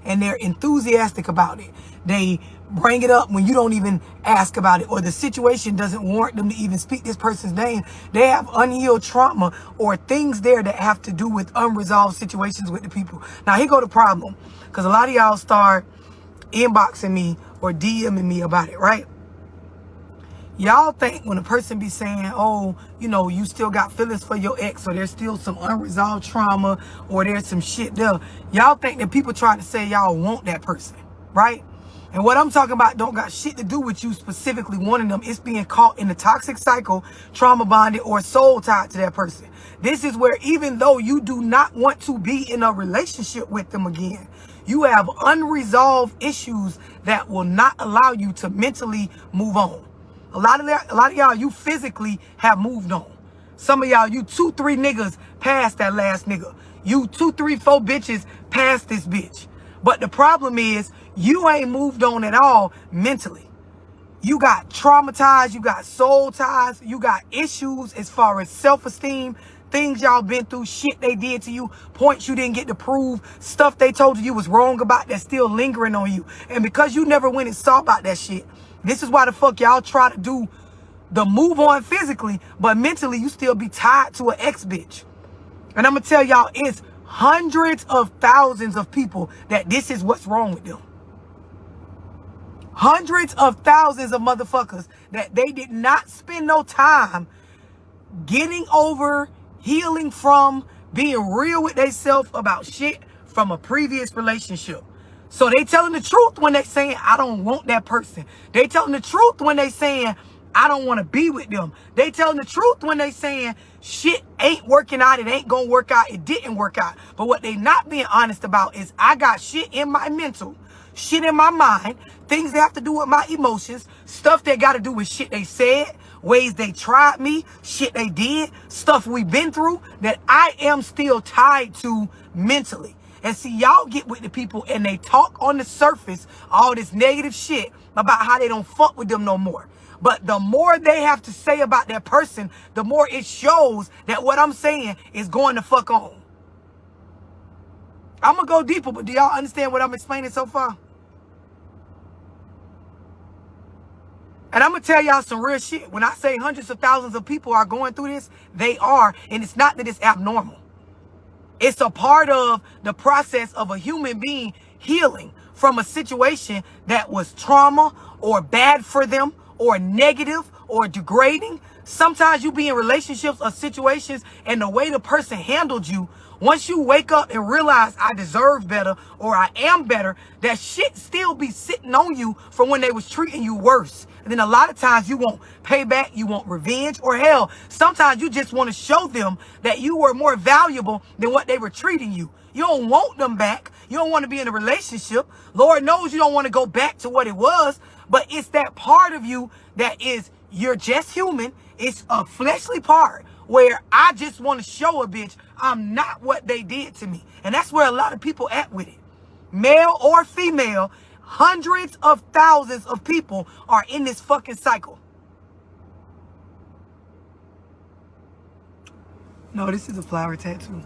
and they're enthusiastic about it. They bring it up when you don't even ask about it, or the situation doesn't warrant them to even speak this person's name. They have unhealed trauma or things there that have to do with unresolved situations with the people. Now, here go the problem, because a lot of y'all start inboxing me or DMing me about it, right? Y'all think when a person be saying, oh, you know, you still got feelings for your ex, or there's still some unresolved trauma, or there's some shit there, y'all think that people trying to say y'all want that person, right? And what I'm talking about don't got shit to do with you specifically wanting them. It's being caught in the toxic cycle, trauma bonded, or soul tied to that person. This is where, even though you do not want to be in a relationship with them again, you have unresolved issues that will not allow you to mentally move on. A lot of y'all, you physically have moved on. Some of y'all, you 2-3 niggas past that last nigga. You 2-3-4 bitches past this bitch. But the problem is, you ain't moved on at all mentally. You got traumatized, you got soul ties, you got issues as far as self-esteem, things y'all been through, shit they did to you, points you didn't get to prove, stuff they told you was wrong about that's still lingering on you. And because you never went and saw about that shit, this is why the fuck y'all try to do the move on physically, but mentally you still be tied to an ex-bitch. And I'm going to tell y'all, it's hundreds of thousands of people that this is what's wrong with them. Hundreds of thousands of motherfuckers that they did not spend no time getting over, healing from, being real with themselves about shit from a previous relationship. So they telling the truth when they saying, I don't want that person. They telling the truth when they saying, I don't want to be with them. They telling the truth when they saying, shit ain't working out, it ain't gonna work out, it didn't work out. But what they not being honest about is, I got shit in my mental, shit in my mind, things that have to do with my emotions, stuff that got to do with shit they said, ways they tried me, shit they did, stuff we've been through that I am still tied to mentally. And see, y'all get with the people and they talk on the surface all this negative shit about how they don't fuck with them no more. But the more they have to say about that person, the more it shows that what I'm saying is going to fuck on. I'm going to go deeper, but do y'all understand what I'm explaining so far? And I'm going to tell y'all some real shit. When I say hundreds of thousands of people are going through this, they are. And it's not that it's abnormal. It's a part of the process of a human being healing from a situation that was trauma or bad for them or negative or degrading. Sometimes you be in relationships or situations and the way the person handled you, once you wake up and realize I deserve better or I am better, that shit still be sitting on you from when they was treating you worse. And then a lot of times you want payback, you want revenge, or hell, sometimes you just want to show them that you were more valuable than what they were treating you. You don't want them back. You don't want to be in a relationship. Lord knows you don't want to go back to what it was, but it's that part of you that is, you're just human. It's a fleshly part where I just want to show a bitch I'm not what they did to me. And that's where a lot of people at with it. Male or female, hundreds of thousands of people are in this fucking cycle. No, this is a flower tattoo.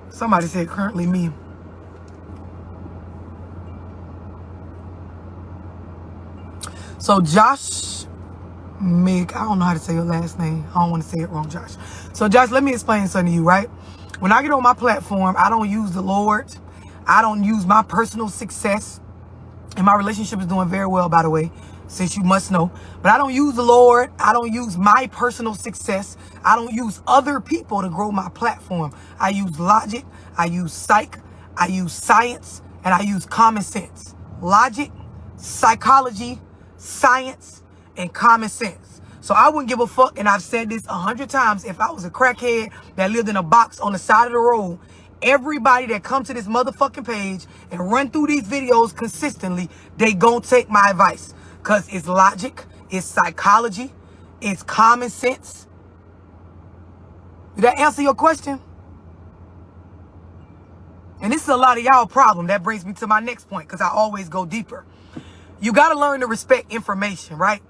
Somebody said currently me. So Josh Mig, I don't know how to say your last name. I don't want to say it wrong, Josh. So Josh, let me explain something to you, right? When I get on my platform, I don't use the Lord. I don't use my personal success. And my relationship is doing very well, by the way, since you must know. But I don't use the Lord. I don't use my personal success. I don't use other people to grow my platform. I use logic. I use psych. I use science. And I use common sense. Logic, psychology, science, and common sense. So I wouldn't give a fuck, and I've said this 100 times, if I was a crackhead that lived in a box on the side of the road, everybody that comes to this motherfucking page and run through these videos consistently, they gonna take my advice. Because it's logic, it's psychology, it's common sense. Did that answer your question? And this is a lot of y'all problem. That brings me to my next point, because I always go deeper. You got to learn to respect information, right?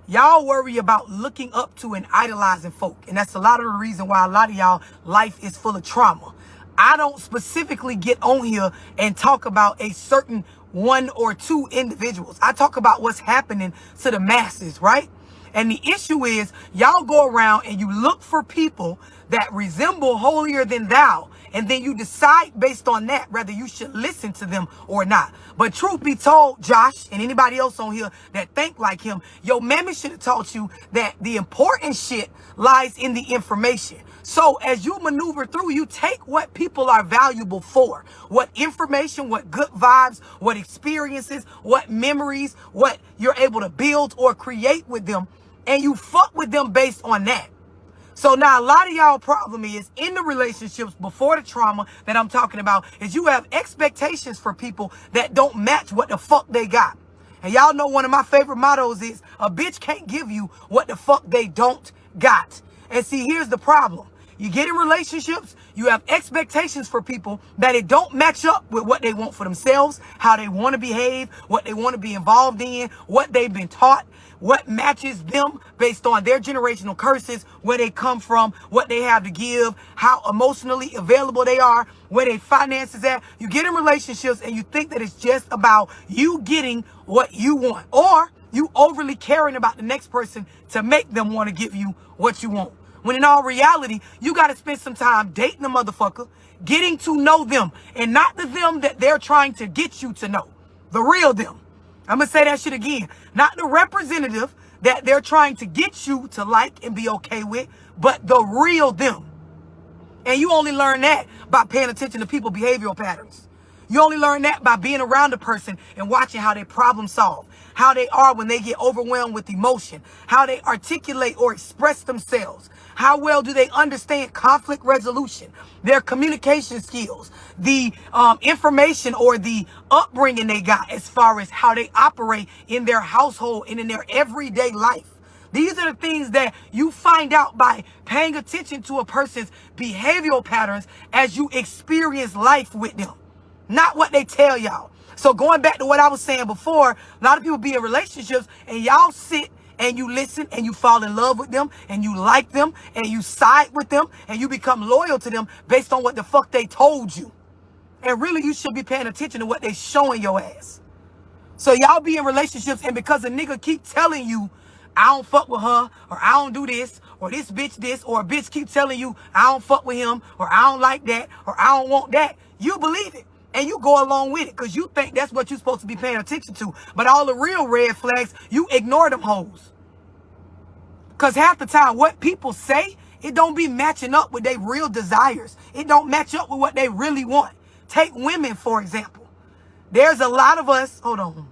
Y'all worry about looking up to and idolizing folk. And that's a lot of the reason why a lot of y'all life is full of trauma. I don't specifically get on here and talk about a certain one or two individuals. I talk about what's happening to the masses, right? And the issue is y'all go around and you look for people that resemble holier than thou. And then you decide based on that whether you should listen to them or not. But truth be told, Josh, and anybody else on here that think like him, your mammy should have taught you that the important shit lies in the information. So as you maneuver through, you take what people are valuable for. What information, what good vibes, what experiences, what memories, what you're able to build or create with them. And you fuck with them based on that. So now a lot of y'all problem is in the relationships before the trauma that I'm talking about is you have expectations for people that don't match what the fuck they got. And y'all know one of my favorite mottos is a bitch can't give you what the fuck they don't got. And see, here's the problem. You get in relationships, you have expectations for people that it don't match up with what they want for themselves, how they want to behave, what they want to be involved in, what they've been taught, what matches them based on their generational curses, where they come from, what they have to give, how emotionally available they are, where their finances at. You get in relationships and you think that it's just about you getting what you want, or you overly caring about the next person to make them want to give you what you want. When in all reality, you got to spend some time dating the motherfucker, getting to know them, and not the them that they're trying to get you to know. The real them. I'm going to say that shit again. Not the representative that they're trying to get you to like and be okay with, but the real them. And you only learn that by paying attention to people's behavioral patterns. You only learn that by being around a person and watching how they problem solve, how they are when they get overwhelmed with emotion, how they articulate or express themselves, how well do they understand conflict resolution, their communication skills, the information or the upbringing they got as far as how they operate in their household and in their everyday life. These are the things that you find out by paying attention to a person's behavioral patterns as you experience life with them. Not what they tell y'all. So going back to what I was saying before, a lot of people be in relationships and y'all sit and you listen and you fall in love with them and you like them and you side with them and you become loyal to them based on what the fuck they told you. And really you should be paying attention to what they showing your ass. So y'all be in relationships and because a nigga keep telling you, I don't fuck with her, or I don't do this, or this, or a bitch keep telling you, I don't fuck with him, or I don't like that, or I don't want that, you believe it. And you go along with it because you think that's what you're supposed to be paying attention to. But all the real red flags, you ignore them hoes. Because half the time, what people say, it don't be matching up with their real desires. It don't match up with what they really want. Take women, for example. There's a lot of us, hold on.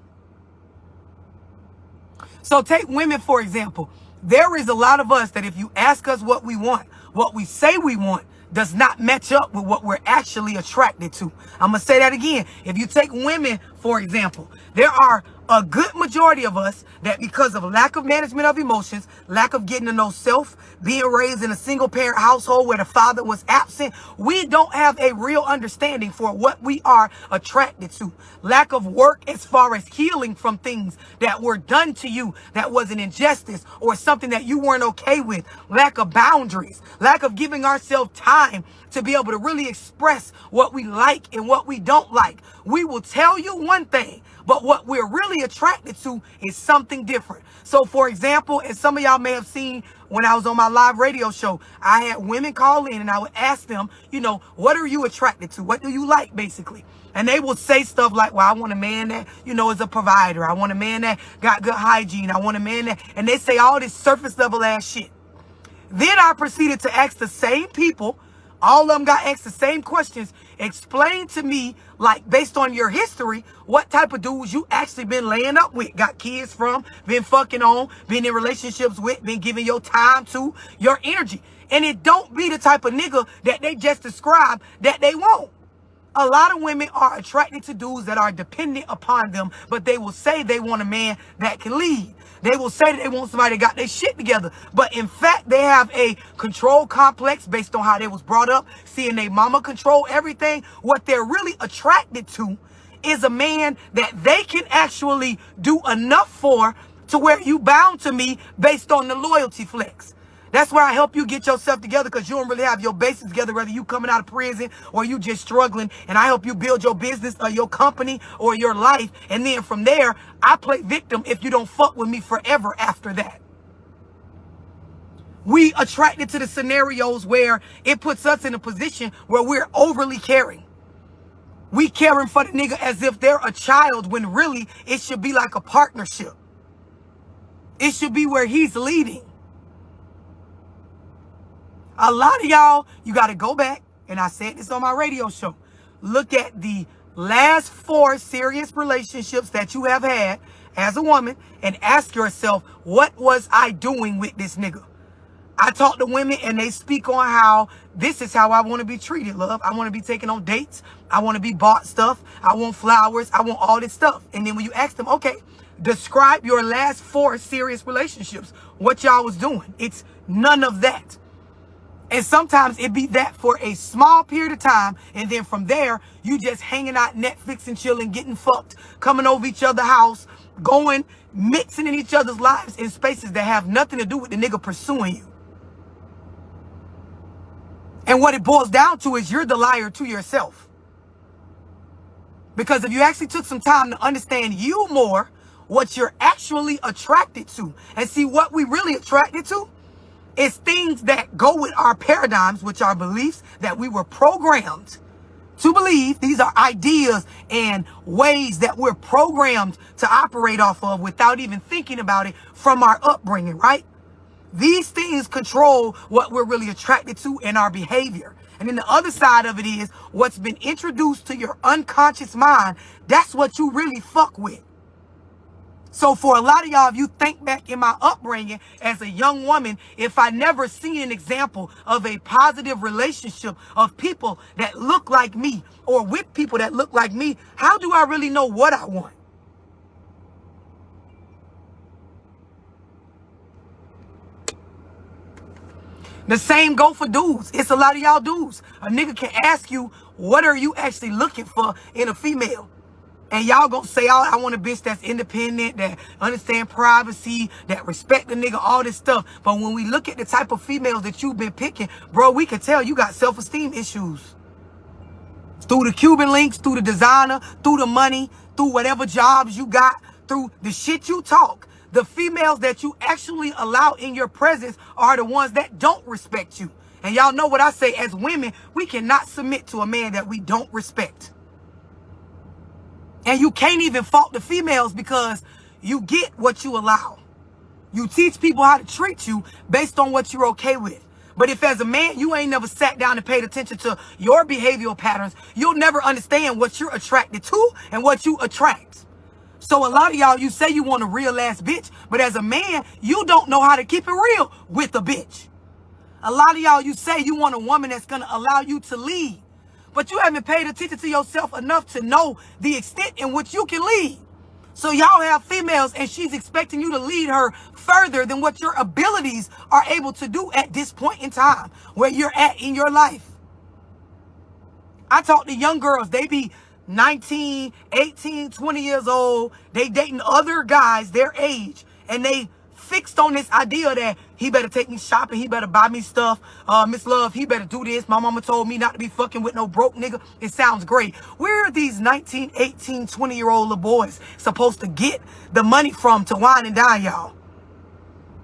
So take women, for example. There is a lot of us that if you ask us what we want, what we say we want, does not match up with what we're actually attracted to. I'm going to say that again. If you take women, for example, there are a good majority of us that because of lack of management of emotions, lack of getting to know self, being raised in a single parent household where the father was absent, we don't have a real understanding for what we are attracted to. Lack of work as far as healing from things that were done to you that was an injustice or something that you weren't okay with. Lack of boundaries, lack of giving ourselves time to be able to really express what we like and what we don't like. We will tell you one thing, but what we're really attracted to is something different. So for example, and some of y'all may have seen when I was on my live radio show, I had women call in and I would ask them, you know, what are you attracted to? What do you like, basically? And they will say stuff like, well, I want a man that, you know, is a provider. I want a man that got good hygiene. I want a man that, and they say all this surface level ass shit. Then I proceeded to ask the same people, all of them got asked the same questions. Explain to me, like, based on your history, what type of dudes you actually been laying up with, got kids from, been fucking on, been in relationships with, been giving your time to, your energy. And it don't be the type of nigga that they just describe that they want. A lot of women are attracted to dudes that are dependent upon them, but they will say they want a man that can lead. They will say that they want somebody that got their shit together. But in fact, they have a control complex based on how they was brought up, seeing their mama control everything. What they're really attracted to is a man that they can actually do enough for to where you bound to me based on the loyalty flex. That's where I help you get yourself together, because you don't really have your bases together, whether you coming out of prison or you just struggling. And I help you build your business or your company or your life. And then from there, I play victim if you don't fuck with me forever after that. We attracted to the scenarios where it puts us in a position where we're overly caring. We caring for the nigga as if they're a child, when really it should be like a partnership. It should be where he's leading. A lot of y'all, you got to go back, and I said this on my radio show. Look at the last 4 serious relationships that you have had as a woman and ask yourself, what was I doing with this nigga? I talk to women and they speak on how this is how I want to be treated, love. I want to be taken on dates. I want to be bought stuff. I want flowers. I want all this stuff. And then when you ask them, okay, describe your last 4 serious relationships, what y'all was doing. It's none of that. And sometimes it be that for a small period of time. And then from there, you just hanging out, Netflix and chilling, getting fucked, coming over each other's house, going, mixing in each other's lives in spaces that have nothing to do with the nigga pursuing you. And what it boils down to is you're the liar to yourself. Because if you actually took some time to understand you more, what you're actually attracted to, and see what we really attracted to, it's things that go with our paradigms, which are beliefs that we were programmed to believe. These are ideas and ways that we're programmed to operate off of without even thinking about it from our upbringing, right? These things control what we're really attracted to in our behavior. And then the other side of it is what's been introduced to your unconscious mind. That's what you really fuck with. So for a lot of y'all, if you think back in my upbringing as a young woman, if I never seen an example of a positive relationship of people that look like me or with people that look like me, how do I really know what I want? The same go for dudes. It's a lot of y'all dudes. A nigga can ask you, what are you actually looking for in a female? And y'all gonna say, oh, I want a bitch that's independent, that understand privacy, that respect the nigga, all this stuff. But when we look at the type of females that you've been picking, bro, we can tell you got self-esteem issues. Through the Cuban links, through the designer, through the money, through whatever jobs you got, through the shit you talk. The females that you actually allow in your presence are the ones that don't respect you. And y'all know what I say, as women, we cannot submit to a man that we don't respect. And you can't even fault the females, because you get what you allow. You teach people how to treat you based on what you're okay with. But if as a man, you ain't never sat down and paid attention to your behavioral patterns, you'll never understand what you're attracted to and what you attract. So a lot of y'all, you say you want a real ass bitch, but as a man, you don't know how to keep it real with a bitch. A lot of y'all, you say you want a woman that's going to allow you to lead. But you haven't paid attention to yourself enough to know the extent in which you can lead. So y'all have females and she's expecting you to lead her further than what your abilities are able to do at this point in time, where you're at in your life. I talk to young girls, they be 19, 18, 20 years old. They dating other guys their age, and they fixed on this idea that he better take me shopping, he better buy me stuff, Miss Love, he better do this. My mama told me not to be fucking with no broke nigga. It sounds great. Where are these 19, 18, 20-year-old little boys supposed to get the money from to wine and dine y'all?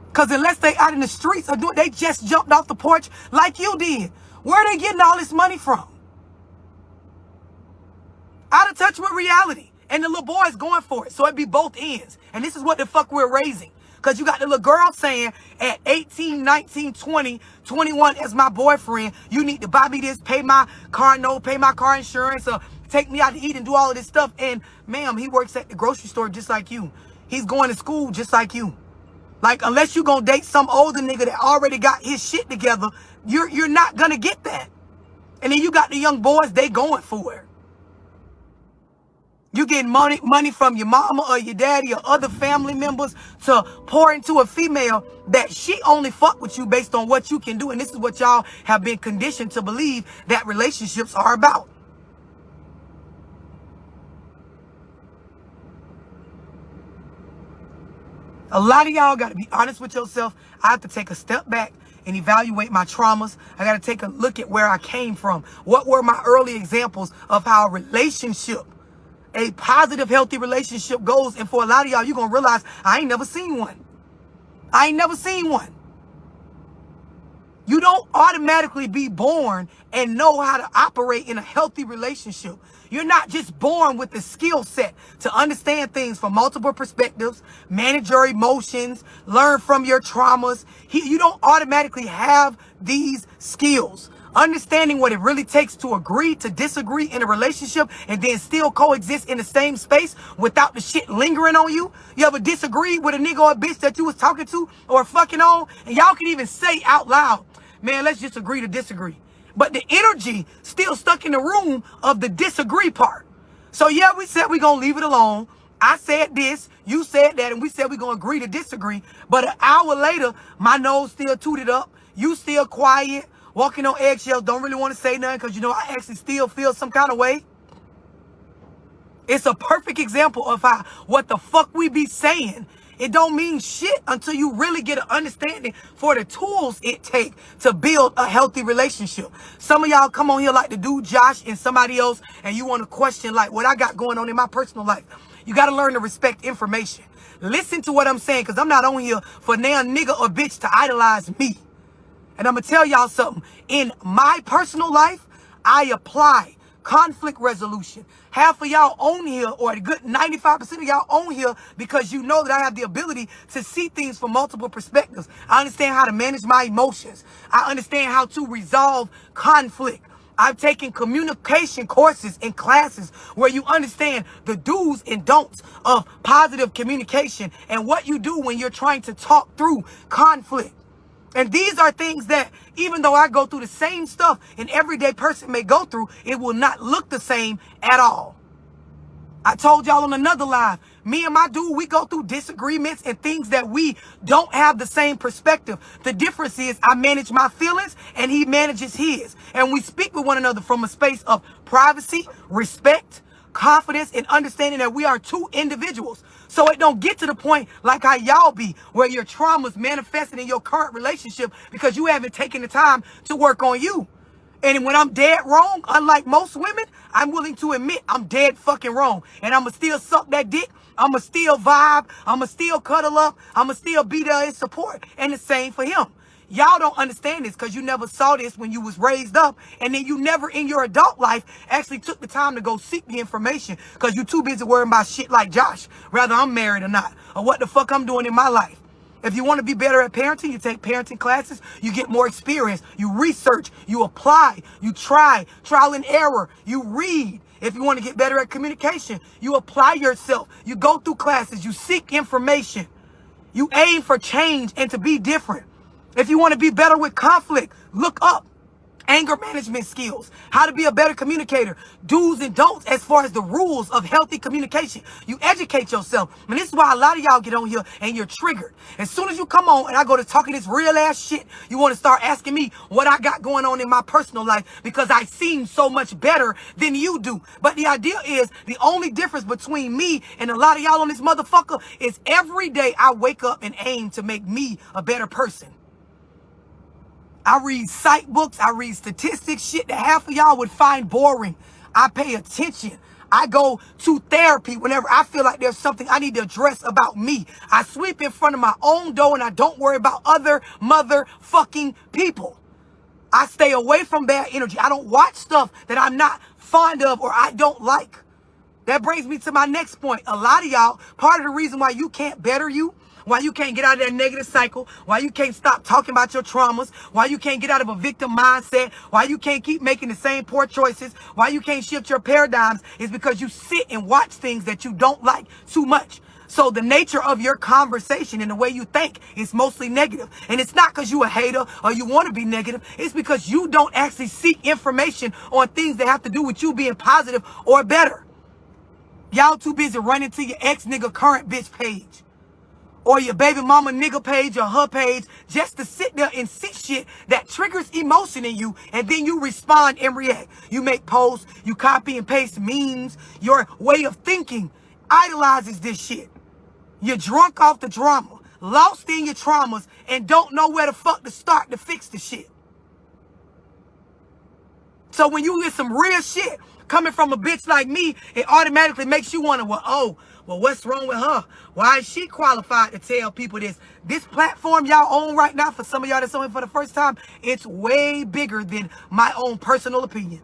Because unless they out in the streets or doing, they just jumped off the porch like you did. Where are they getting all this money from? Out of touch with reality. And the little boys going for it. So it be both ends. And this is what the fuck we're raising. Because you got the little girl saying at 18, 19, 20, 21 as my boyfriend, you need to buy me this, pay my car note, pay my car insurance, or take me out to eat and do all of this stuff. And ma'am, he works at the grocery store just like you. He's going to school just like you. Like, unless you're going to date some older nigga that already got his shit together, you're not going to get that. And then you got the young boys, they going for it. You getting money from your mama or your daddy or other family members to pour into a female that she only fuck with you based on what you can do. And this is what y'all have been conditioned to believe that relationships are about. A lot of y'all got to be honest with yourself. I have to take a step back and evaluate my traumas. I got to take a look at where I came from. What were my early examples of how a relationship, a positive, healthy relationship goes? And for a lot of y'all, you're going to realize I ain't never seen one. I ain't never seen one. You don't automatically be born and know how to operate in a healthy relationship. You're not just born with the skill set to understand things from multiple perspectives, manage your emotions, learn from your traumas. You don't automatically have these skills. Understanding what it really takes to agree to disagree in a relationship and then still coexist in the same space without the shit lingering on you. You ever disagreed with a nigga or a bitch that you was talking to or fucking on? And y'all can even say out loud, man, let's just agree to disagree. But the energy still stuck in the room of the disagree part. So yeah, we said we're going to leave it alone. I said this, you said that, and we said we're going to agree to disagree. But an hour later, my nose still tooted up. You still quiet, walking on eggshells, don't really want to say nothing because, you know, I actually still feel some kind of way. It's a perfect example of how what the fuck we be saying. It don't mean shit until you really get an understanding for the tools it takes to build a healthy relationship. Some of y'all come on here like the dude Josh and somebody else, and you want to question like what I got going on in my personal life. You got to learn to respect information. Listen to what I'm saying, because I'm not on here for now nigga or bitch to idolize me. And I'm going to tell y'all something. In my personal life, I apply conflict resolution. Half of y'all on here, or a good 95% of y'all on here, because you know that I have the ability to see things from multiple perspectives. I understand how to manage my emotions. I understand how to resolve conflict. I've taken communication courses and classes where you understand the do's and don'ts of positive communication and what you do when you're trying to talk through conflict. And these are things that, even though I go through the same stuff an everyday person may go through, it will not look the same at all. I told y'all on another live, me and my dude, we go through disagreements and things that we don't have the same perspective. The difference is I manage my feelings and he manages his. And we speak with one another from a space of privacy, respect, confidence, and understanding that we are two individuals. So it don't get to the point like how y'all be, where your trauma's manifested in your current relationship because you haven't taken the time to work on you. And when I'm dead wrong, unlike most women, I'm willing to admit I'm dead fucking wrong. And I'ma still suck that dick. I'ma still vibe. I'ma still cuddle up. I'ma still be there in support. And the same for him. Y'all don't understand this because you never saw this when you was raised up. And then you never in your adult life actually took the time to go seek the information because you too busy worrying about shit like Josh, whether I'm married or not, or what the fuck I'm doing in my life. If you want to be better at parenting, you take parenting classes, you get more experience, you research, you apply, you try, trial and error, you read. If you want to get better at communication, you apply yourself, you go through classes, you seek information, you aim for change and to be different. If you want to be better with conflict, look up anger management skills, how to be a better communicator, do's and don'ts as far as the rules of healthy communication. You educate yourself. And this is why a lot of y'all get on here and you're triggered. As soon as you come on and I go to talking this real ass shit, you want to start asking me what I got going on in my personal life because I seem so much better than you do. But the idea is the only difference between me and a lot of y'all on this motherfucker is every day I wake up and aim to make me a better person. I read psych books. I read statistics, shit that half of y'all would find boring. I pay attention. I go to therapy whenever I feel like there's something I need to address about me. I sweep in front of my own door and I don't worry about other motherfucking people. I stay away from bad energy. I don't watch stuff that I'm not fond of or I don't like. That brings me to my next point. A lot of y'all, part of the reason why you can't better you, why you can't get out of that negative cycle, why you can't stop talking about your traumas, why you can't get out of a victim mindset, why you can't keep making the same poor choices, why you can't shift your paradigms is because you sit and watch things that you don't like too much. So the nature of your conversation and the way you think is mostly negative. And it's not because you a hater or you want to be negative. It's because you don't actually seek information on things that have to do with you being positive or better. Y'all too busy running to your ex-nigga current bitch page. Or your baby mama nigga page or her page just to sit there and see shit that triggers emotion in you and then you respond and react. You make posts, you copy and paste memes. Your way of thinking idolizes this shit. You're drunk off the drama. lost in your traumas, and don't know where the fuck to start to fix the shit. So when you get some real shit coming from a bitch like me, it automatically makes you wonder, well, what's wrong with her? Why is she qualified to tell people this? This platform y'all own right now, for some of y'all that's on it for the first time, it's way bigger than my own personal opinion.